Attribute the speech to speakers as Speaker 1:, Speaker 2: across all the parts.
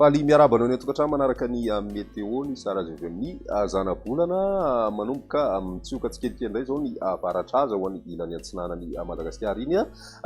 Speaker 1: Faly miarabana ny tokantrano manaraka ny météo ny sarazy avy amin'ny zana-bolana manomboka mitsioka tsikelikely indray zao ny avaratraza ho an'ny ilany antsinanany Madagasikara iny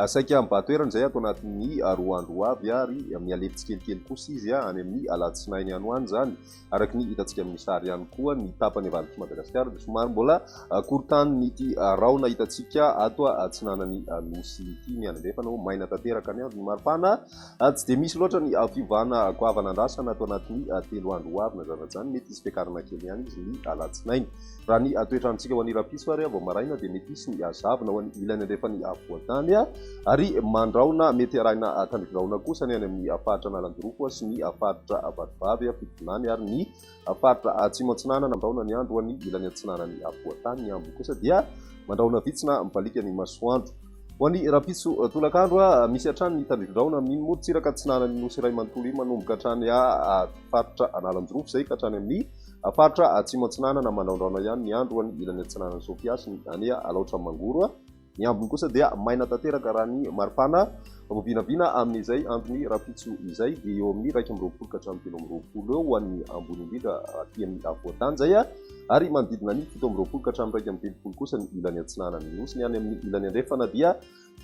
Speaker 1: saika mibatoerana izay ato anatin'ny roa andro avy ary mialefy tsikelikely kosa izy any amin'ny alatsinainy any ho any zany araka ny hitantsika amin'ny sary ihany koa ny tapany avaliky Madagasikara dia somary mbola korotany nity raona hitantsika ato atsinanany nosy ity ny any alefa no maina tanteraka ny andro ny maripana tsy dia misy loatra ny fivana goavana andrasana ato anatin'ny 3 andro avy na zavatra zany mety isy fiakarana kely ihany izy ny alatsinainy raha ny toetrandrontsika ho an'ny rapiso ary vao maraina dia mety isy ny zavona ho an'ny ilany alefa ny voatany ary mandraona mety arahina tandrikraona kosa ny any amin'ny faritra analandroko sy ny faritra vatovavy fitonany ary ny faritra atsimo antsinana mandraona ny andro ho an'ny ilany antsinanany voatany ny ambony kosa dia mandraona vitsina mipalika ny masoandro ho an'ny rapiso tolakandro misy hatrany ny tandrikraona amin'ny morontsiraka atsinanany nosy iray manontolo iny manomboka hatrany faritra analandroko zay ka hatrany amin'ny faritra atsimo antsinana na mandraondraona ihany ny andro ho an'ny ilany antsinanany sofiasy any alaotra mangoro ny ambony kosa dia maina tanteraka raha ny maripana vovinavina amin'izay androny rapitso izay dia eo amin'ny 1.20 ka hatramin'ny 3.20 eo ho an'ny ambony indrindra aty amin'ny voatany zay ary manodidina ny 7.20 ka hatramin'ny 2.30 kosa ny ilany antsinanany nosy ny any amin'ny ilany andrefana dia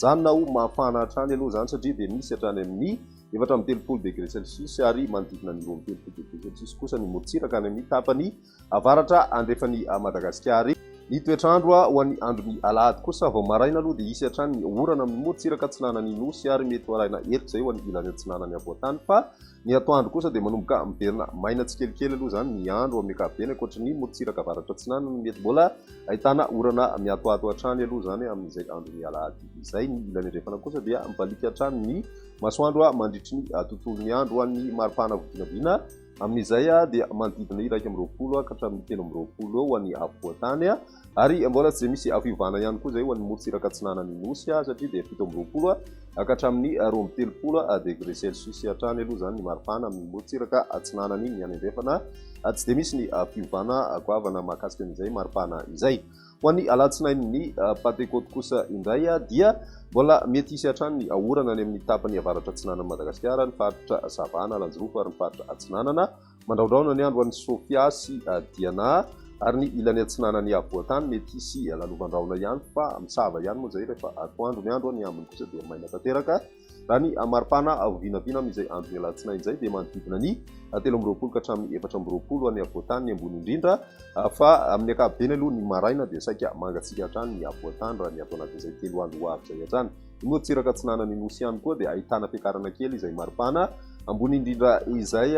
Speaker 1: janona ho mafana hatrany aloha zany satria dia misy hatrany amin'ny 4.30 degré celsius ary manodidina ny 2.30 degré celsius kosa ny morotsiraka any amin'ny tapany avaratra andrefany Madagasikara ny toetrandro ho an'ny andron'ny alahady kosa vao maraina aloha dia isy hatrany ny orana amin'ny morotsiraka atsinanany nosy ary mety ho arahina erika zay ho an'ny ilany antsinanany avoatany fa ny atoandro kosa dia manomboka miverina maina tsikelikely aloha zany ny andro amin'ny ankapobeny ankoatra ny morotsiraka avaratra atsinanany mety mbola ahitana orana miatoato hatrany aloha zany amin'izay andron'ny alahady izay ny ilany andrefana kosa dia mipalika hatrany ny masoandro mandritry ny tontolon'ny andro ho an'ny maripana vovinavina amin'izay dia manodidina 1.20 ka hatramin'ny 3.20 eo ho an'ny voatany ary mbola tsy dia misy fivana ihany koa zay ho an'ny morotsiraka atsinanany nosy satria dia 7.20 ka hatramin'ny 2.30 degré celsius hatrany aloha zany ny maripana amin'ny morotsiraka atsinanany ny any andrefana tsy dia misy ny fivana goavana mahakasika an'izay maripana izay ho an'ny alatsinainy ny Pentecote kosa indray dia mbola mety isy hatrany ny orana any amin'ny tapany avaratra atsinanany Madagasikara ny faritra savana lanjiroko ary ny faritra atsinanana mandraondraona ny andro an'ny sofiasy diana ary ny ilany antsinanany voatany mety isy lalovandraona ihany fa misava ihany moa zay rehefa atoandro ny andro ny ambiny kosa dia maina tanteraka raha ny maripana vovinavina amin'izay andro ny alatsinainy izay dia manodidina ny 13 ka hatramin'ny 14 any voatany ny ambony indrindra fa amin'ny ankapobeny aloha ny maraina dia saika mangatsika hatrany ny voatany raha ny atao anatin'izay 3 andro avy zay hatrany ny morotsiraka atsinanany nosy ihany koa dia ahitana fiakarana kely izay maripana ambony indrindra izay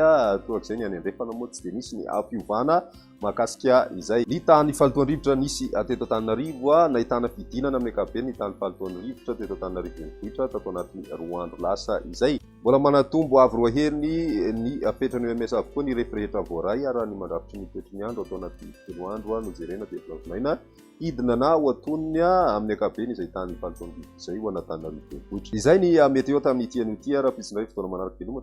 Speaker 1: torak'izay ny any andrefana moa tsy dia misy ny fiovana mahakasika izay ny tany falitoandrivotra nisy teto Antananarivo nahitana fidinana amin'ny ankapobeny ny tany falitoandrivotra teto Antananarivo renivohitra tato anatin'ny 2 andro lasa izay mbola manatombo avy roa heriny ny fetrany OMS avokoa ny rehetrarehetra voaray raha ny mandrafitry ny toetry ny andro atao anatin'ny 3 andro no jerena dia filazomaina idina na ho atonony amin'ny ankapobeny izay tany falitoandrivotra izay ho Antananarivo renivohitra izay ny meteo tamin'ity an'ity raha fisindray fotoana manaraka veloma